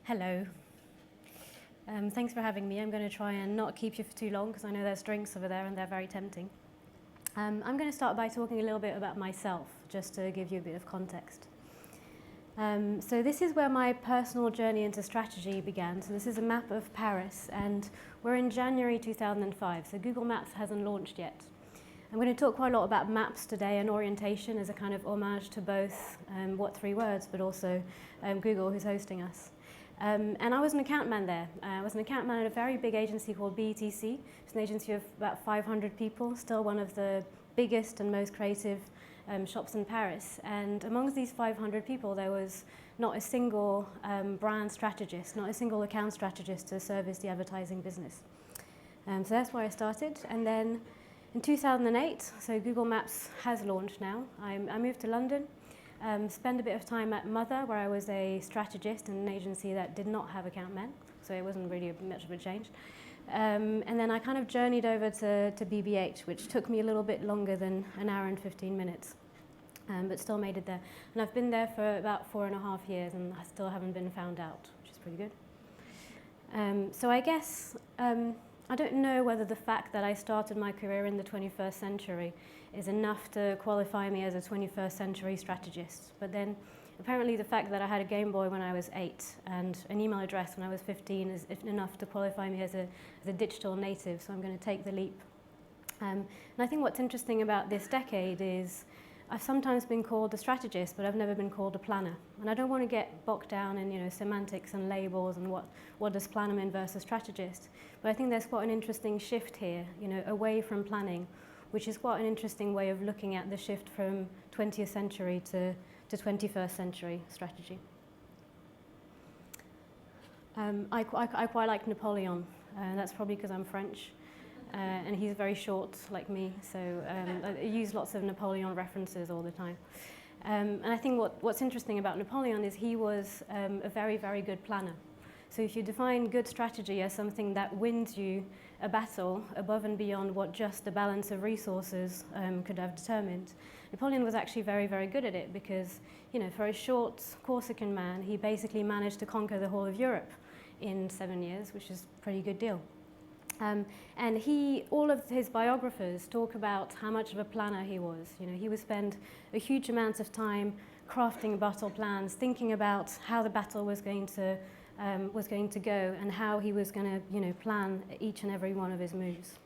Hello. Thanks for having me. I'm going to try and not keep you for too long because I know there's drinks over there and they're very tempting. I'm going to start by talking a little bit about myself, just to give you a bit of context. So this is where my personal journey into strategy began. So this is a map of Paris, and we're in January 2005, so Google Maps hasn't launched yet. I'm going to talk quite a lot about maps today and orientation as a kind of homage to both What Three Words, but also Google, who's hosting us. And I was an account man there. I was an account man at a very big agency called BETC. It's an agency of about 500 people, still one of the biggest and most creative shops in Paris. And amongst these 500 people, there was not a single brand strategist, not a single account strategist to service the advertising business. So that's where I started. And then in 2008, so Google Maps has launched now, I moved to London. Spent a bit of time at Mother, where I was a strategist in an agency that did not have account men, so it wasn't really much of a change. And then I kind of journeyed over to BBH, which took me a little bit longer than an hour and 15 minutes, but still made it there. And I've been there for about 4.5 years, and I still haven't been found out, which is pretty good. So I guess I don't know whether the fact that I started my career in the 21st century is enough to qualify me as a 21st century strategist. But then apparently the fact that I had a Game Boy when I was 8 and an email address when I was 15 is enough to qualify me as a digital native, so I'm going to take the leap. And I think what's interesting about this decade is I've sometimes been called a strategist, but I've never been called a planner. And I don't want to get bogged down in semantics and labels and what does planner mean versus strategist. But I think there's quite an interesting shift here, away from planning, which is quite an interesting way of looking at the shift from 20th century to 21st century strategy. I quite like Napoleon. That's probably because I'm French. And he's very short, like me, so I use lots of Napoleon references all the time. And I think what's interesting about Napoleon is he was a very, very good planner. So if you define good strategy as something that wins you a battle above and beyond what just the balance of resources could have determined, Napoleon was actually very, very good at it because, for a short Corsican man, he basically managed to conquer the whole of Europe in 7 years, which is a pretty good deal. And all of his biographers talk about how much of a planner he was. He would spend a huge amount of time crafting battle plans, thinking about how the battle was going to go and how he was going to, plan each and every one of his moves.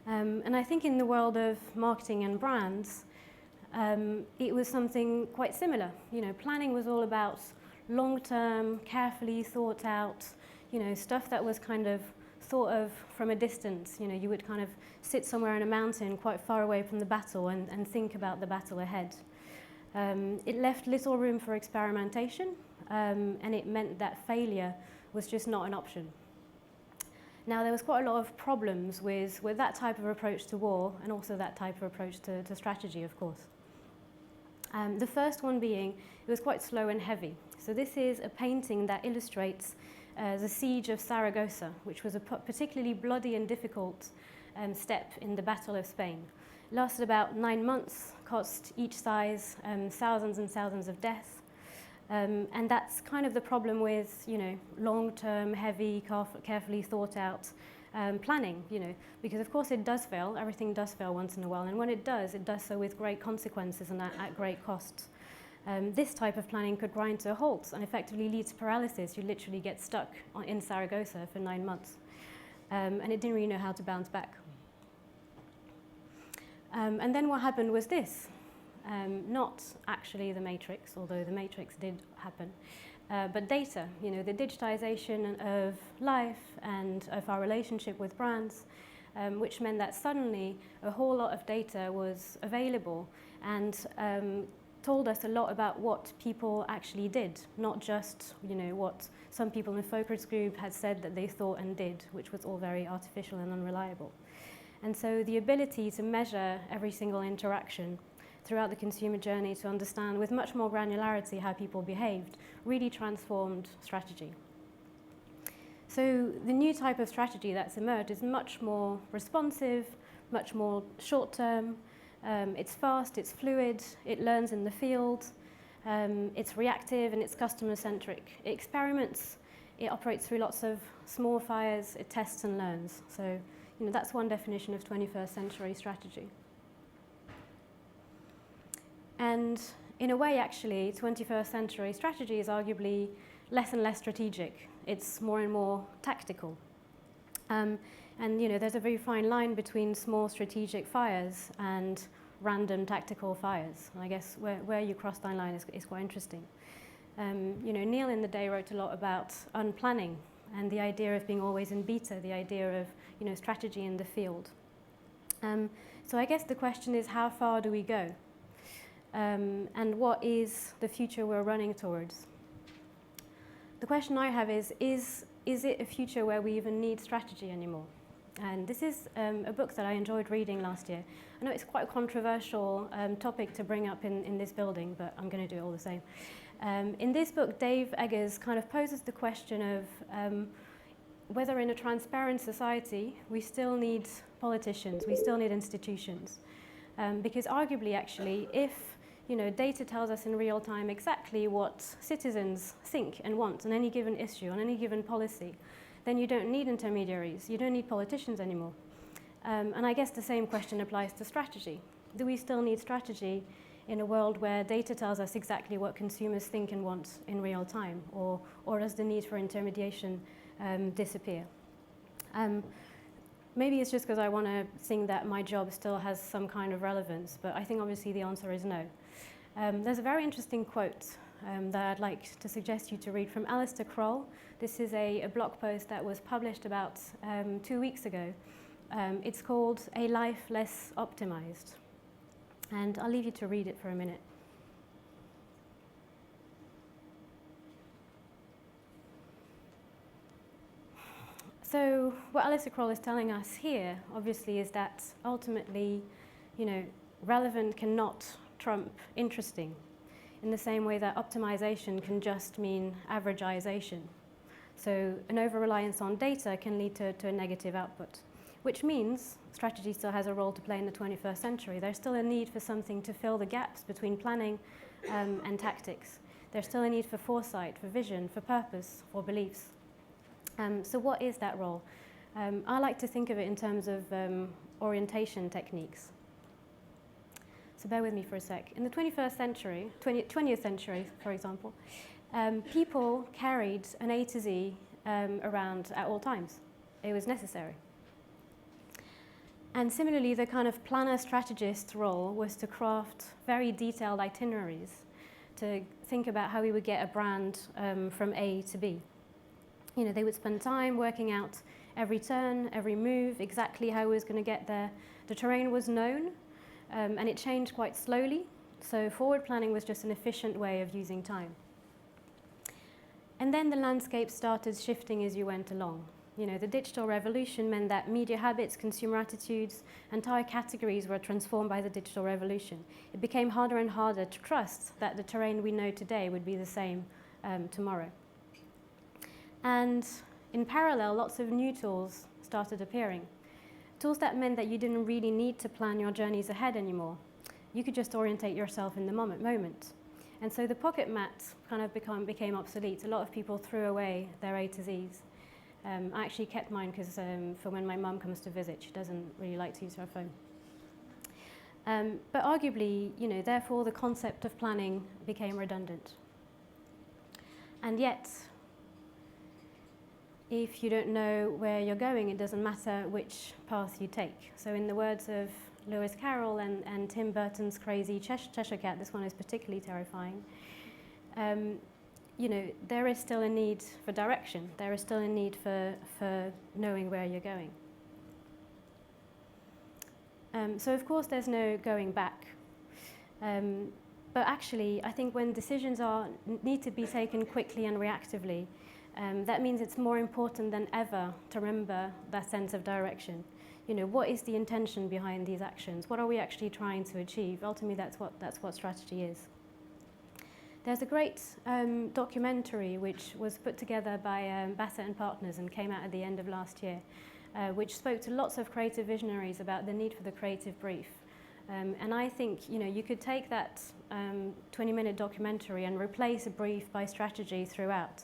And I think in the world of marketing and brands, it was something quite similar. Planning was all about long-term, carefully thought out, stuff that was kind of thought of from a distance. You would kind of sit somewhere in a mountain quite far away from the battle and think about the battle ahead. It left little room for experimentation, and it meant that failure was just not an option. Now, there was quite a lot of problems with that type of approach to war and also that type of approach to strategy, of course. The first one being, it was quite slow and heavy. So this is a painting that illustrates the siege of Saragossa, which was a particularly bloody and difficult step in the Battle of Spain. It lasted about 9 months, cost each size thousands and thousands of deaths. And that's kind of the problem with, long-term, heavy, carefully thought out planning, because of course it does fail. Everything does fail once in a while. And when it does so with great consequences and at great cost. This type of planning could grind to a halt and effectively lead to paralysis. You literally get stuck in Saragossa for 9 months. And it didn't really know how to bounce back. And then what happened was this. Not actually the Matrix, although the Matrix did happen, but data, the digitization of life and of our relationship with brands, which meant that suddenly a whole lot of data was available and told us a lot about what people actually did, not just what some people in the focus group had said that they thought and did, which was all very artificial and unreliable. And so the ability to measure every single interaction throughout the consumer journey to understand with much more granularity how people behaved really transformed strategy. So the new type of strategy that's emerged is much more responsive, much more short-term. It's fast, it's fluid, it learns in the field, It's reactive and it's customer-centric. It experiments, it operates through lots of small fires, it tests and learns. So, that's one definition of 21st century strategy. And in a way, actually, 21st century strategy is arguably less and less strategic. It's more and more tactical. And there's a very fine line between small strategic fires and random tactical fires. And I guess where you cross that line is quite interesting. Neil in the day wrote a lot about unplanning and the idea of being always in beta, the idea of strategy in the field. So I guess the question is, how far do we go? And what is the future we're running towards? The question I have is it a future where we even need strategy anymore? And this is a book that I enjoyed reading last year. I know it's quite a controversial topic to bring up in this building, but I'm going to do it all the same. In this book, Dave Eggers kind of poses the question of whether in a transparent society we still need politicians, we still need institutions. Because arguably, actually, if data tells us in real time exactly what citizens think and want on any given issue, on any given policy, then you don't need intermediaries, you don't need politicians anymore. And I guess the same question applies to strategy. Do we still need strategy in a world where data tells us exactly what consumers think and want in real time, or does the need for intermediation disappear? Maybe it's just because I want to think that my job still has some kind of relevance, but I think obviously the answer is no. There's a very interesting quote that I'd like to suggest you to read from Alistair Kroll. This is a blog post that was published about 2 weeks ago. It's called A Life Less Optimized. And I'll leave you to read it for a minute. So what Alistair Kroll is telling us here, obviously, is that ultimately, relevant cannot trump interesting, in the same way that optimization can just mean averagization. So an over-reliance on data can lead to a negative output, which means strategy still has a role to play in the 21st century. There's still a need for something to fill the gaps between planning and tactics. There's still a need for foresight, for vision, for purpose, for beliefs. So what is that role? I like to think of it in terms of orientation techniques. So bear with me for a sec. In the 20th century, for example, people carried an A to Z around at all times. It was necessary. And similarly, the kind of planner strategist's role was to craft very detailed itineraries, to think about how we would get a brand from A to B. They would spend time working out every turn, every move, exactly how we was going to get there. The terrain was known, and it changed quite slowly. So forward planning was just an efficient way of using time. And then the landscape started shifting as you went along. The digital revolution meant that media habits, consumer attitudes, entire categories were transformed by the digital revolution. It became harder and harder to trust that the terrain we know today would be the same tomorrow. And in parallel, lots of new tools started appearing. Tools that meant that you didn't really need to plan your journeys ahead anymore. You could just orientate yourself in the moment. And so the pocket map kind of became obsolete. A lot of people threw away their A to Zs. I actually kept mine because for when my mum comes to visit, she doesn't really like to use her phone. But arguably, therefore the concept of planning became redundant. And yet, if you don't know where you're going, it doesn't matter which path you take. So in the words of Lewis Carroll and Tim Burton's crazy Cheshire Cat, this one is particularly terrifying, there is still a need for direction. There is still a need for knowing where you're going. So of course there's no going back. But actually, I think when decisions need to be taken quickly and reactively, that means it's more important than ever to remember that sense of direction. What is the intention behind these actions? What are we actually trying to achieve? Ultimately, that's what strategy is. There's a great documentary which was put together by Bassett and Partners and came out at the end of last year, which spoke to lots of creative visionaries about the need for the creative brief. And I think you could take that 20-minute documentary and replace a brief by strategy throughout.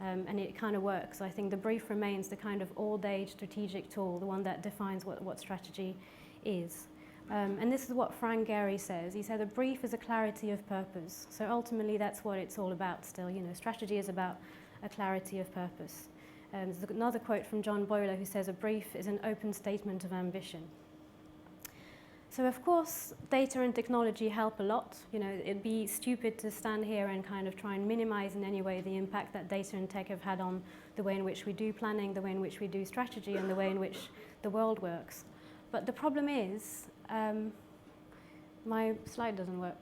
And it kind of works. I think the brief remains the kind of all-day strategic tool, the one that defines what strategy is. And this is what Frank Gehry says. He said a brief is a clarity of purpose. So ultimately that's what it's all about still. Strategy is about a clarity of purpose. There's another quote from John Boyler who says a brief is an open statement of ambition. So of course, data and technology help a lot. It'd be stupid to stand here and kind of try and minimize in any way the impact that data and tech have had on the way in which we do planning, the way in which we do strategy, and the way in which the world works. But the problem is, my slide doesn't work.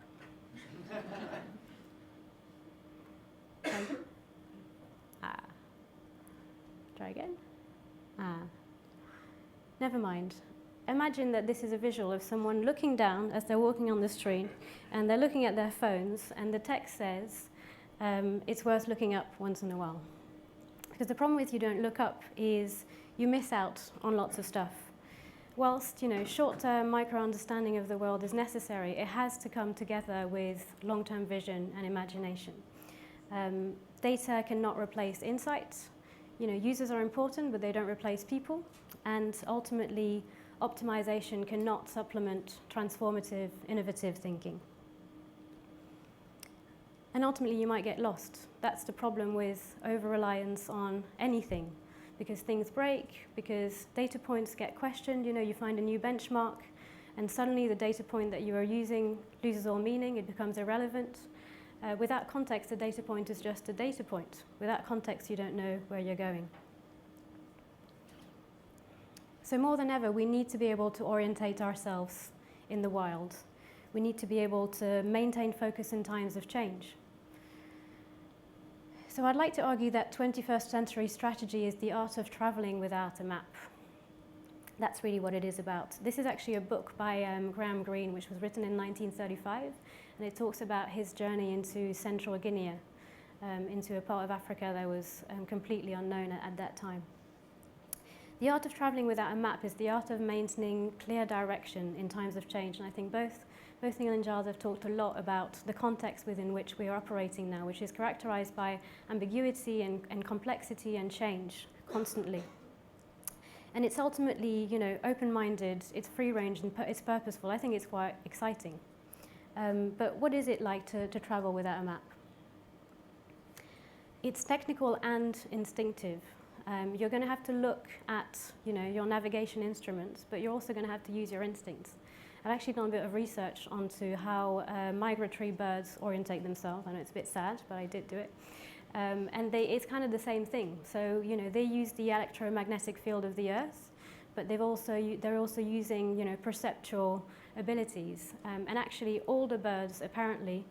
Try again. Never mind. Imagine that this is a visual of someone looking down as they're walking on the street, and they're looking at their phones, and the text says, it's worth looking up once in a while. Because the problem with you don't look up is you miss out on lots of stuff. Whilst, short-term micro-understanding of the world is necessary, it has to come together with long-term vision and imagination. Data cannot replace insight. Users are important, but they don't replace people. And ultimately, optimization cannot supplement transformative, innovative thinking. And ultimately, you might get lost. That's the problem with over-reliance on anything, because things break, because data points get questioned. You find a new benchmark, and suddenly the data point that you are using loses all meaning. It becomes irrelevant. Without context, a data point is just a data point. Without context, you don't know where you're going. So more than ever, we need to be able to orientate ourselves in the wild. We need to be able to maintain focus in times of change. So I'd like to argue that 21st century strategy is the art of traveling without a map. That's really what it is about. This is actually a book by Graham Greene, which was written in 1935, and it talks about his journey into Central Guinea, into a part of Africa that was completely unknown at that time. The art of traveling without a map is the art of maintaining clear direction in times of change, and I think both Neil and Giles have talked a lot about the context within which we are operating now, which is characterized by ambiguity and complexity and change constantly. And it's ultimately, open-minded, it's free-range, and it's purposeful. I think it's quite exciting. But what is it like to travel without a map? It's technical and instinctive. You're going to have to look at, your navigation instruments, but you're also going to have to use your instincts. I've actually done a bit of research onto how migratory birds orientate themselves. I know it's a bit sad, but I did do it. And it's kind of the same thing. So, they use the electromagnetic field of the Earth, but they're also using, perceptual abilities. And actually, older birds apparently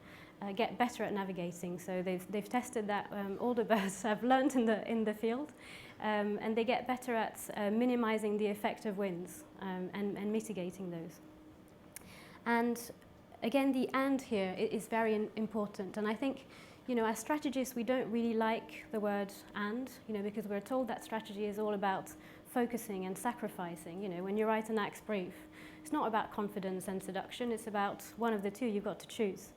get better at navigating. So they've tested that older birds have learned in the field, and they get better at minimizing the effect of winds and mitigating those. And again, the "and" here is very important. And I think, as strategists, we don't really like the word "and," because we're told that strategy is all about focusing and sacrificing. When you write an ACTS brief, it's not about confidence and seduction. It's about one of the two. You've got to choose.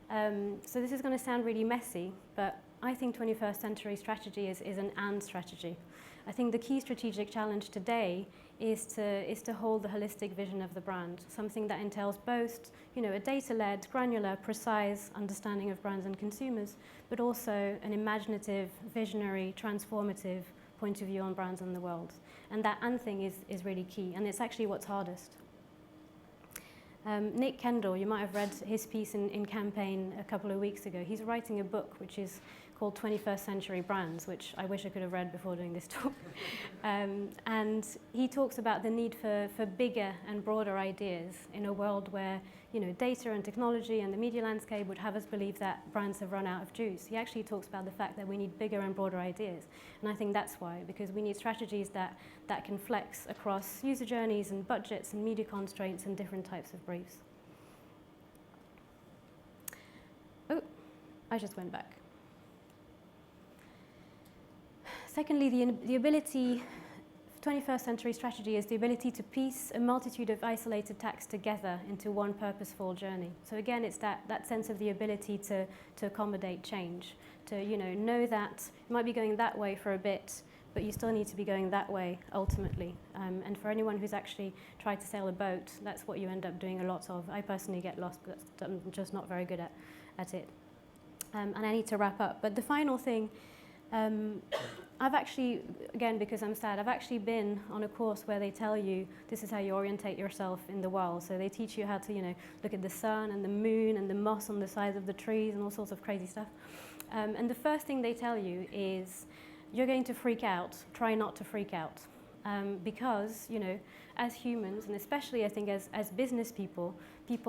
So this is going to sound really messy, but I think 21st century strategy is an "and" strategy. I think the key strategic challenge today is to hold the holistic vision of the brand, something that entails both, a data-led, granular, precise understanding of brands and consumers, but also an imaginative, visionary, transformative point of view on brands and the world. And that "and" thing is really key, and it's actually what's hardest. Nick Kendall, you might have read his piece in Campaign a couple of weeks ago. He's writing a book which is called 21st Century Brands, which I wish I could have read before doing this talk. And he talks about the need for bigger and broader ideas in a world where data and technology and the media landscape would have us believe that brands have run out of juice. He actually talks about the fact that we need bigger and broader ideas. And I think that's why, because we need strategies that can flex across user journeys and budgets and media constraints and different types of briefs. Oh, I just went back. Secondly, the ability 21st century strategy is the ability to piece a multitude of isolated tasks together into one purposeful journey. So again, it's that sense of the ability to accommodate change, to know that you might be going that way for a bit, but you still need to be going that way ultimately. And for anyone who's actually tried to sail a boat, that's what you end up doing a lot of. I personally get lost, but I'm just not very good at it. And I need to wrap up. But the final thing, I've actually, again, because I'm sad, I've actually been on a course where they tell you this is how you orientate yourself in the world. So they teach you how to, look at the sun and the moon and the moss on the sides of the trees and all sorts of crazy stuff. And the first thing they tell you is, you're going to freak out, try not to freak out. Because, as humans, and especially I think as business people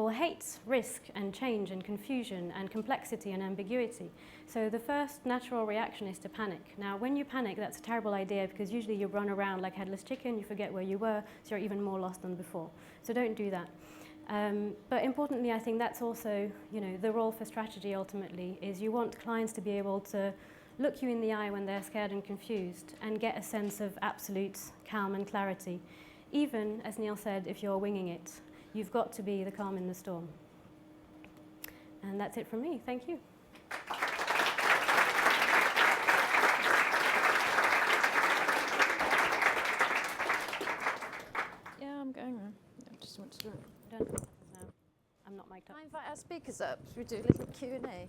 hate risk and change and confusion and complexity and ambiguity. So the first natural reaction is to panic. Now, when you panic, that's a terrible idea because usually you run around like headless chicken, you forget where you were, so you're even more lost than before. So don't do that. But importantly, I think that's also, the role for strategy ultimately is you want clients to be able to look you in the eye when they're scared and confused and get a sense of absolute calm and clarity. Even, as Neil said, if you're winging it, you've got to be the calm in the storm. And that's it from me. Thank you. Yeah, I'm going. I just want to do it. No, I'm not mic'd up. I invite our speakers up. Should we do a little Q&A?